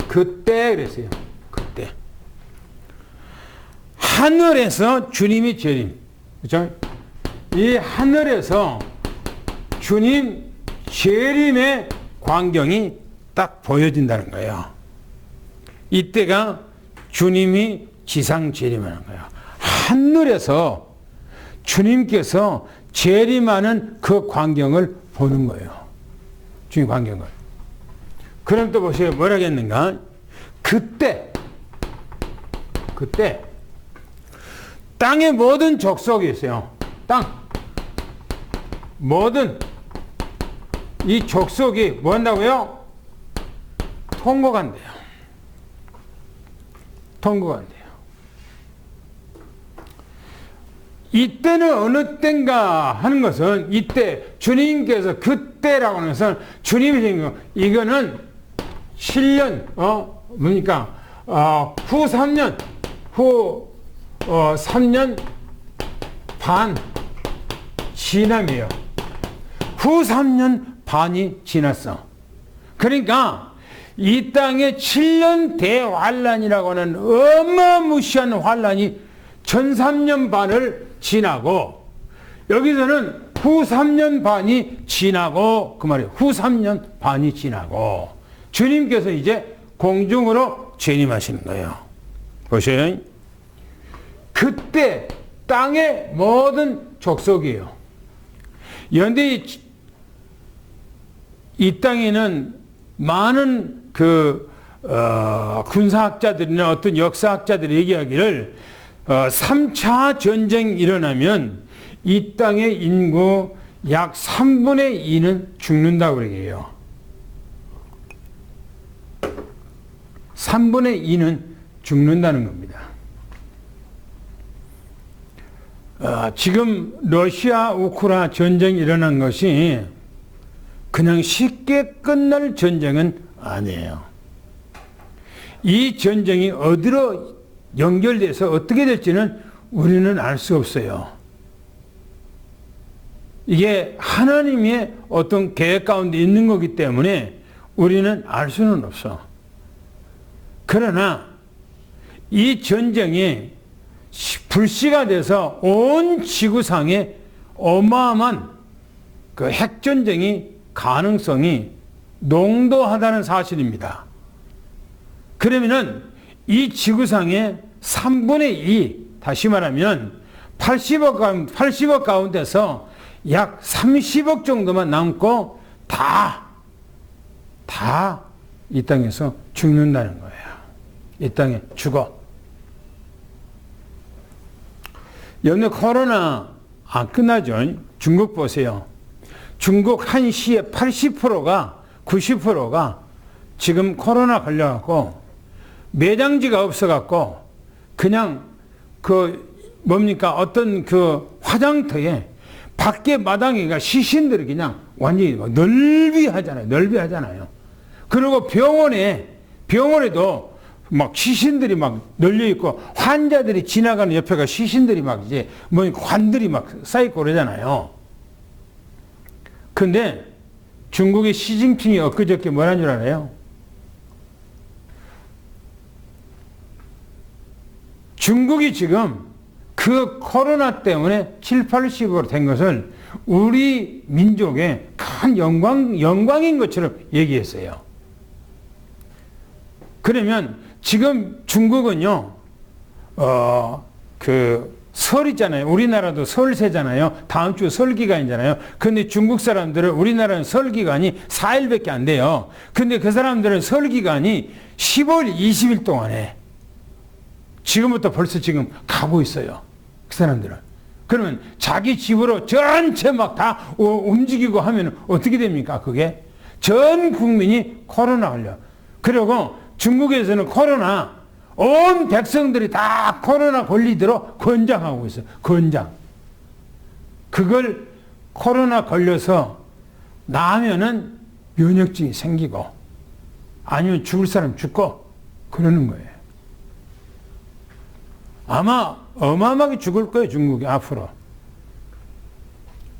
그때 그랬어요. 그때 하늘에서 주님이 재림. 그렇죠? 이 하늘에서 주님 재림의 광경이 딱 보여진다는 거예요. 이때가 주님이 지상 재림하는 거예요. 하늘에서 주님께서 재림하는 그 광경을 보는 거예요. 주님 광경을. 그럼 또 보세요. 뭐라고 했는가? 그때 땅의 모든 족속이 있어요. 땅. 모든 이 족속이 뭐 한다고요? 통곡한대요. 통곡한대요. 이때는 어느 때인가 하는 것은 이때 주님께서 그때라고 하는 것은 주님이 생긴 거 이거는 7년 뭡니까 후 3년 후 3년 반 지남이에요. 후 3년 반이 지났어. 그러니까 이 땅에 7년 대환란이라고 하는 어마무시한 환란이 전 3년 반을 지나고, 여기서는 후 3년 반이 지나고, 그 말이에요. 후 3년 반이 지나고 주님께서 이제 공중으로 재림하시는 거예요. 보세요. 그때 땅의 모든 족속이에요. 그런데 이 땅에는 많은 군사학자들이나 어떤 역사학자들이 얘기하기를 3차 전쟁이 일어나면 이 땅의 인구 약 3분의 2는 죽는다고 얘기해요. 3분의 2는 죽는다는 겁니다. 지금 러시아 우크라이나 전쟁이 일어난 것이 그냥 쉽게 끝날 전쟁은 아니에요. 이 전쟁이 어디로 연결돼서 어떻게 될지는 우리는 알 수 없어요. 이게 하나님의 어떤 계획 가운데 있는 거기 때문에 우리는 알 수는 없어. 그러나 이 전쟁이 불씨가 돼서 온 지구상에 어마어마한 그 핵전쟁이 가능성이 농도하다는 사실입니다. 그러면은 이 지구상의 3분의 2, 다시 말하면 80억 가운데서 약 30억 정도만 남고 다 이 땅에서 죽는다는 거예요. 이 땅에 죽어. 연내 코로나 안 끝나죠. 중국 보세요. 중국 한 시의 80%가 90%가 지금 코로나 걸려갖고 매장지가 없어갖고 그냥 어떤 그 화장터에 밖에 마당에가 시신들이 그냥 완전히 넓이하잖아요. 그리고 병원에도 막 시신들이 막 널려있고 환자들이 지나가는 옆에가 시신들이 막 이제 관들이 막 쌓이고 그러잖아요. 근데 중국의 시진핑이 엊그저께 뭐라는 줄 알아요? 중국이 지금 그 코로나 때문에 7, 80으로 된 것을 우리 민족의 큰 영광인 것처럼 얘기했어요. 그러면 지금 중국은요, 설 있잖아요. 우리나라도 설세잖아요. 다음 주 설 기간이잖아요. 근데 중국 사람들은 우리나라는 설 기간이 4일밖에 안 돼요. 근데 그 사람들은 설 기간이 10월 20일 동안에 지금부터 벌써 지금 가고 있어요. 그 사람들은. 그러면 자기 집으로 전체 막 다 움직이고 하면 어떻게 됩니까? 그게 전 국민이 코로나 걸려. 그리고 중국에서는 온 백성들이 다 코로나 걸리도록 권장하고 있어요. 권장. 그걸 코로나 걸려서 나면은 면역증이 생기고 아니면 죽을 사람 죽고 그러는 거예요. 아마 어마어마하게 죽을 거예요, 중국이 앞으로.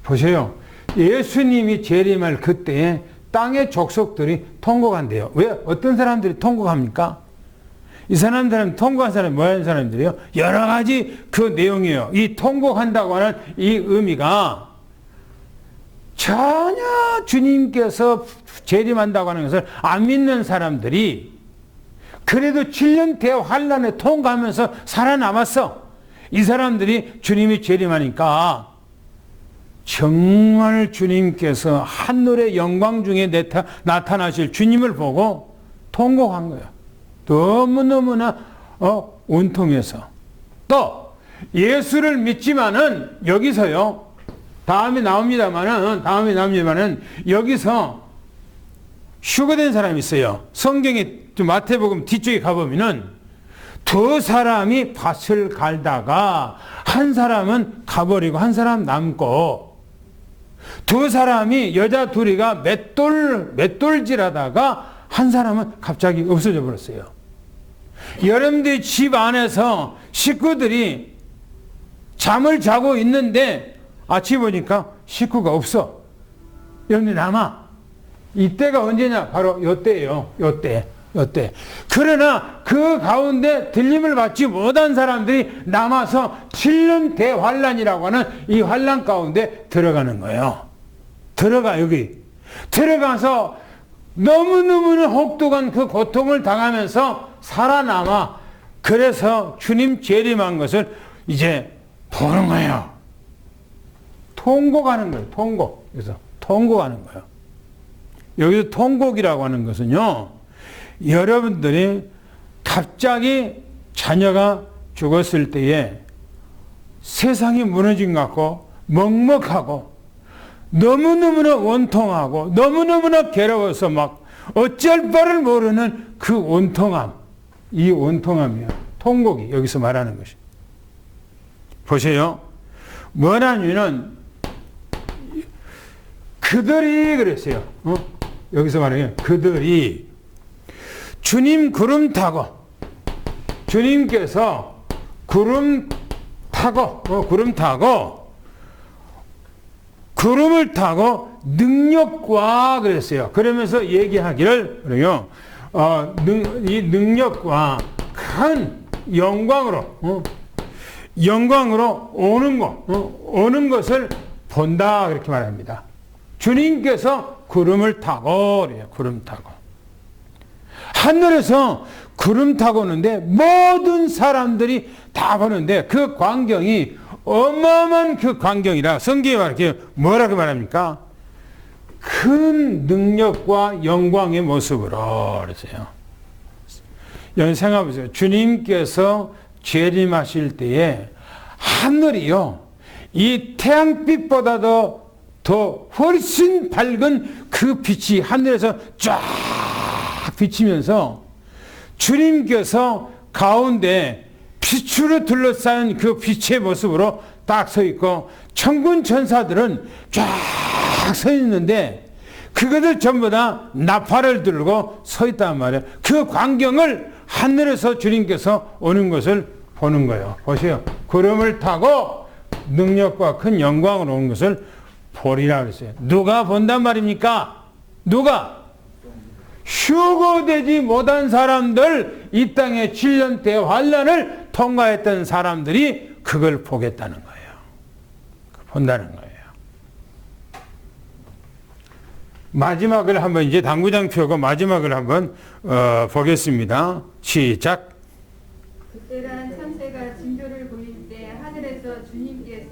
보세요. 예수님이 재림할 그때에 땅의 족속들이 통곡한대요. 왜? 어떤 사람들이 통곡합니까? 이 사람들은 통곡한 사람이 뭐 하는 사람들이에요? 여러 가지 그 내용이에요. 이 통곡한다고 하는 이 의미가 전혀 주님께서 재림한다고 하는 것을 안 믿는 사람들이 그래도 7년 대환란에 통과하면서 살아남았어. 이 사람들이 주님이 재림하니까 정말 주님께서 하늘의 영광 중에 나타나실 주님을 보고 통곡한 거야. 너무너무나 온통해서. 또 예수를 믿지만은 여기서요. 다음에 나옵니다만은 여기서 휴거된 사람이 있어요. 성경에 마태복음 뒤쪽에 가보면은 두 사람이 밭을 갈다가 한 사람은 가버리고 한 사람 남고 두 사람이 여자 둘이가 맷돌질하다가 한 사람은 갑자기 없어져 버렸어요. 여러분들 집 안에서 식구들이 잠을 자고 있는데 아침 보니까 식구가 없어. 여러분들 남아. 이때가 언제냐? 바로 요때예요. 요때. 그러나 그 가운데 들림을 받지 못한 사람들이 남아서 7년 대환란이라고 하는 이 환란 가운데 들어가는 거예요. 여기. 들어가서 너무너무나 혹독한 그 고통을 당하면서 살아남아. 그래서 주님 재림한 것을 이제 보는 거예요. 통곡하는 거예요. 통곡. 그래서 통곡하는 거예요. 여기서 통곡이라고 하는 것은요. 여러분들이 갑자기 자녀가 죽었을 때에 세상이 무너진 것 같고 먹먹하고 너무너무나 원통하고 너무너무나 괴로워서 막 어쩔 바를 모르는 그 원통함. 이 원통함이요. 통곡이 여기서 말하는 것이. 보세요. 뭐냐면은 그들이 그랬어요. 여기서 말하면 그들이 주님 구름 타고 주님께서 구름 타고 구름을 타고 능력과 그랬어요. 그러면서 얘기하기를 그래요. 이 능력과 큰 영광으로 영광으로 오는 것을 본다 그렇게 말합니다. 주님께서 구름을 타고 그래요. 구름 타고 하늘에서 구름 타고 오는데 모든 사람들이 다 보는데 그 광경이 어마어마한 그 광경이라 성경에 말하기에 뭐라고 말합니까? 큰 능력과 영광의 모습으로 그랬어요. 여러분 생각해보세요. 주님께서 재림하실 때에 하늘이요, 이 태양빛보다도 더 훨씬 밝은 그 빛이 하늘에서 쫙 비치면서 주님께서 가운데 빛으로 둘러싸인 그 빛의 모습으로 딱 서 있고 천군 천사들은 쫙 서 있는데 그것들 전부 다 나팔을 들고 서 있단 말이에요. 그 광경을 하늘에서 주님께서 오는 것을 보는 거예요. 보세요. 구름을 타고 능력과 큰 영광으로 오는 것을 보리라 그랬어요. 누가 본단 말입니까? 누가? 휴거되지 못한 사람들, 이 땅의 7년 대환란을 통과했던 사람들이 그걸 보겠다는 거예요. 본다는 거예요. 마지막을 한번 이제 당구장 펴고 마지막을 한번 보겠습니다. 시작. 그때란 천세가 징조를 보일 때 하늘에서 주님께서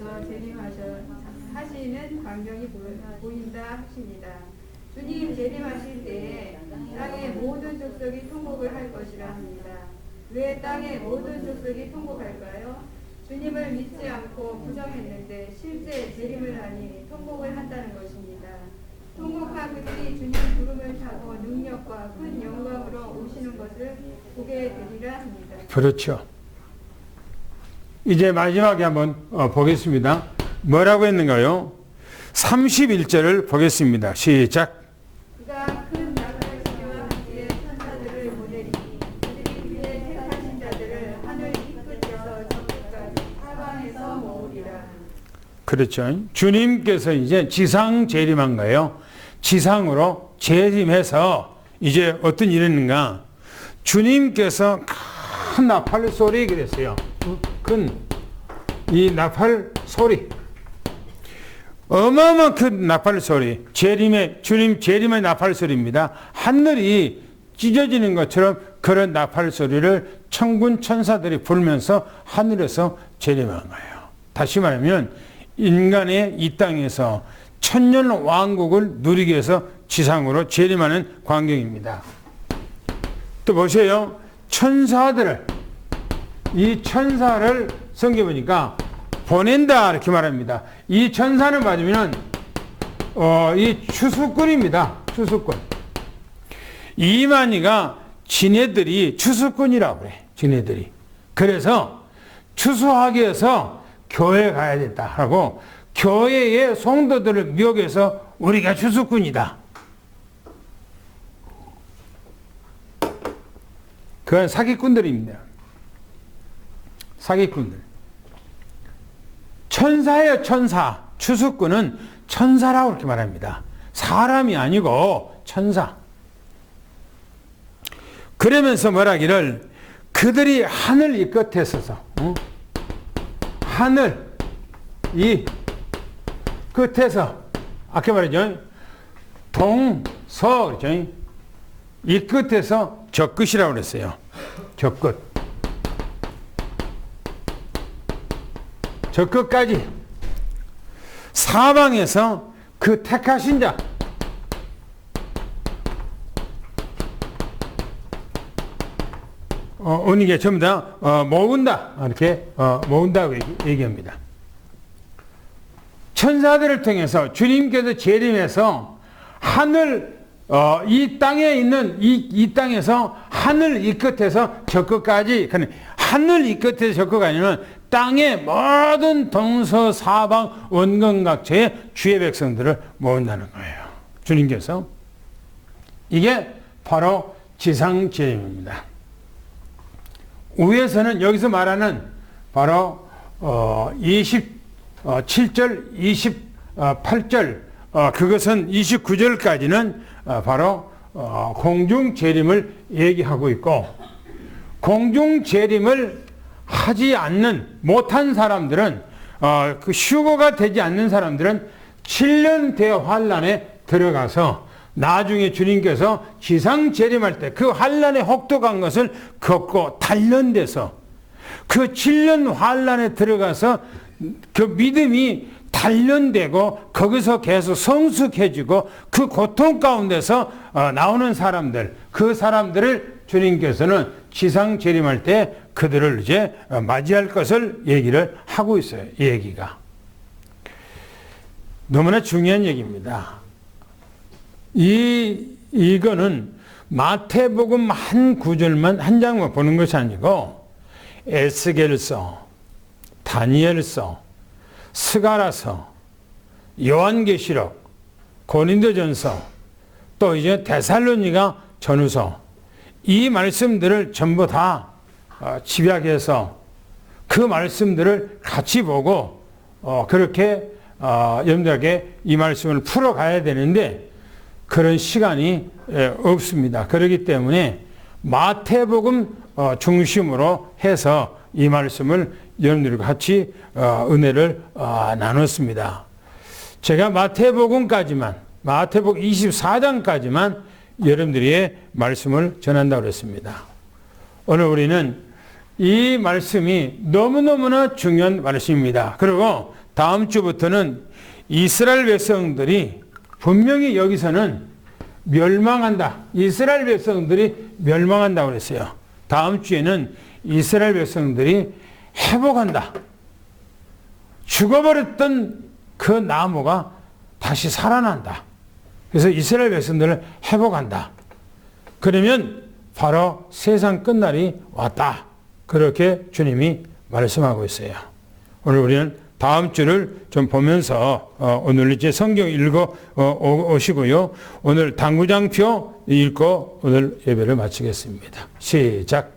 하시는 광경이 보인다 하십니다. 주님 재림하실 때에 땅의 모든 족속이 통곡을 할 것이라 합니다. 왜 땅의 모든 족속이 통곡할까요? 주님을 믿지 않고 부정했는데 실제 재림을 하니 통곡을 한다는 것입니다. 통곡한 그들이 주님 구름을 타고 능력과 큰 영광으로 오시는 것을 보게 되리라 합니다. 그렇죠. 이제 마지막에 한번 보겠습니다. 뭐라고 했는가요? 31절을 보겠습니다. 시작. 그가 큰 나팔소리와 함께 천사들을 보내리니 그들이 그의 택하신 자들을 하늘 이 끝에서 저 끝까지 사방에서 모으리라. 그렇죠. 주님께서 이제 지상 재림한 거예요. 지상으로 재림해서 이제 어떤 일이 있는가? 주님께서 큰 나팔 소리 그랬어요. 큰 이 나팔 소리. 어마어마한 큰 나팔 소리. 주님 재림의 나팔 소리입니다. 하늘이 찢어지는 것처럼 그런 나팔 소리를 천군 천사들이 불면서 하늘에서 재림한 거예요. 다시 말하면 인간의 이 땅에서 천년 왕국을 누리기 위해서 지상으로 재림하는 광경입니다. 또 보세요. 이 천사를 성경에 보니까 보낸다 이렇게 말합니다. 이 천사는 맞으면 이 추수꾼입니다. 추수꾼. 이만희가 지네들이 추수꾼이라고 그래. 지네들이. 그래서 추수하기 위해서 교회에 가야 된다 하고 교회의 성도들을 미혹해서 우리가 추수꾼이다. 그건 사기꾼들입니다. 사기꾼들. 천사예요, 천사. 추수꾼은 천사라고 그렇게 말합니다. 사람이 아니고 천사. 그러면서 뭐라기를 그들이 하늘 이 끝에 서서 하늘 이 끝에서 아까 말했죠. 동서 그렇죠. 이 끝에서 저 끝이라고 그랬어요. 저 끝. 저 끝까지 사방에서 그 택하신 자 어느 게 전부 다 모은다 이렇게 모은다고 얘기합니다. 천사들을 통해서 주님께서 재림해서 하늘 이 땅에 있는 이 땅에서 하늘 이 끝에서 저 끝까지 하늘 이 끝에서 저 끝까지 아니면 땅의 모든 동서사방 원근각처의 주의 백성들을 모은다는 거예요. 주님께서. 이게 바로 지상재림입니다. 위에서는 여기서 말하는 바로 27절, 8절, 그것은 29절까지는 바로 공중재림을 얘기하고 있고, 공중재림을 하지 않는, 못한 사람들은, 그 휴거가 되지 않는 사람들은 7년 대환란에 들어가서 나중에 주님께서 지상 재림할 때 그 환란의 혹독한 것을 겪고 단련돼서 그 7년 환란에 들어가서 그 믿음이 단련되고 거기서 계속 성숙해지고 그 고통 가운데서 나오는 사람들, 그 사람들을 주님께서는 지상 재림할 때 그들을 이제 맞이할 것을 얘기를 하고 있어요. 이 얘기가 너무나 중요한 얘기입니다. 이거는 마태복음 한 구절만, 한 장만 보는 것이 아니고 에스겔서, 다니엘서, 스가랴서, 요한계시록, 고린도전서, 또 이제 데살로니가 전후서, 이 말씀들을 전부 다 집약해서 그 말씀들을 같이 보고 그렇게 여러분들에게 이 말씀을 풀어가야 되는데 그런 시간이 없습니다. 그렇기 때문에 마태복음 중심으로 해서 이 말씀을 여러분들과 같이 은혜를 나눴습니다. 제가 마태복음까지만, 마태복음 24장까지만 여러분들의 말씀을 전한다고 그랬습니다. 오늘 우리는 이 말씀이 너무너무나 중요한 말씀입니다. 그리고 다음 주부터는 이스라엘 백성들이 분명히 여기서는 멸망한다. 이스라엘 백성들이 멸망한다고 그랬어요. 다음 주에는 이스라엘 백성들이 회복한다. 죽어버렸던 그 나무가 다시 살아난다. 그래서 이스라엘 백성들을 회복한다. 그러면 바로 세상 끝날이 왔다. 그렇게 주님이 말씀하고 있어요. 오늘 우리는 다음 주를 좀 보면서 오늘 이제 성경 읽어 오시고요. 오늘 당구장표 읽고 오늘 예배를 마치겠습니다. 시작.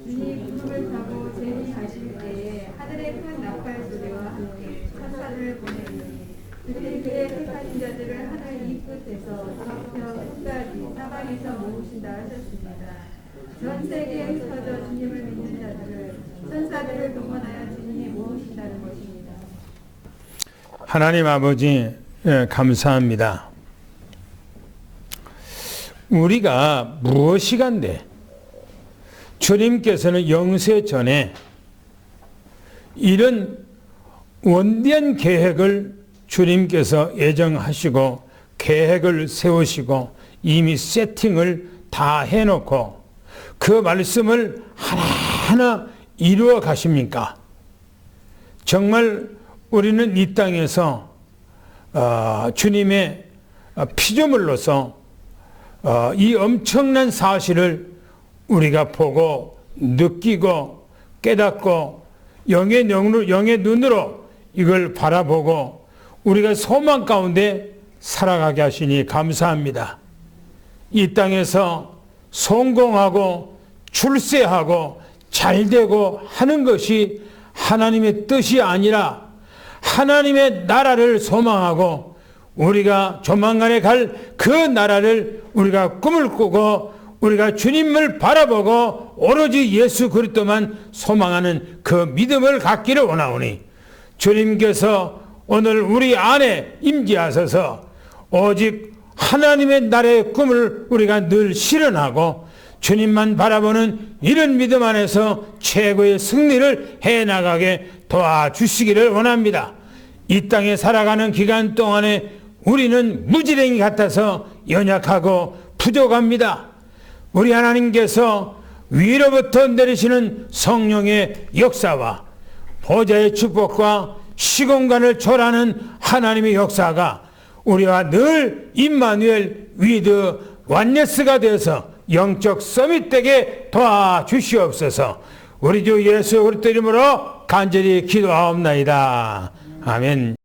주님 구름을 타고 재림하실 때에 하늘의 큰 나팔 소리와 함께 천사를 보내니 그들이 그의 택하신 자들을 하늘 이 끝에서 저편 끝까지 사방에서 모으신다 하셨습니다. 전 세계에 흩어져 주님을 믿는 자들을 천사들을 동원하여 주님이 모으신다는 것입니다. 하나님 아버지 감사합니다. 우리가 무엇이간데 주님께서는 영세 전에 이런 원대한 계획을 주님께서 예정하시고 계획을 세우시고 이미 세팅을 다 해놓고 그 말씀을 하나하나 이루어 가십니까? 정말 우리는 이 땅에서 주님의 피조물로서 이 엄청난 사실을 우리가 보고 느끼고 깨닫고 영의 눈으로 이걸 바라보고 우리가 소망 가운데 살아가게 하시니 감사합니다. 이 땅에서 성공하고 출세하고 잘되고 하는 것이 하나님의 뜻이 아니라 하나님의 나라를 소망하고 우리가 조만간에 갈 그 나라를 우리가 꿈을 꾸고 우리가 주님을 바라보고 오로지 예수 그리스도만 소망하는 그 믿음을 갖기를 원하오니 주님께서 오늘 우리 안에 임재하셔서 오직 하나님의 나라의 꿈을 우리가 늘 실현하고 주님만 바라보는 이런 믿음 안에서 최고의 승리를 해나가게 도와주시기를 원합니다. 이 땅에 살아가는 기간 동안에 우리는 무지랭이 같아서 연약하고 부족합니다. 우리 하나님께서 위로부터 내리시는 성령의 역사와 보좌의 축복과 시공간을 초월하는 하나님의 역사가 우리와 늘 임마누엘 위드 완네스가 되어서 영적 서밋 되게 도와주시옵소서. 우리 주 예수 그리스도 이름으로 간절히 기도하옵나이다. 아멘.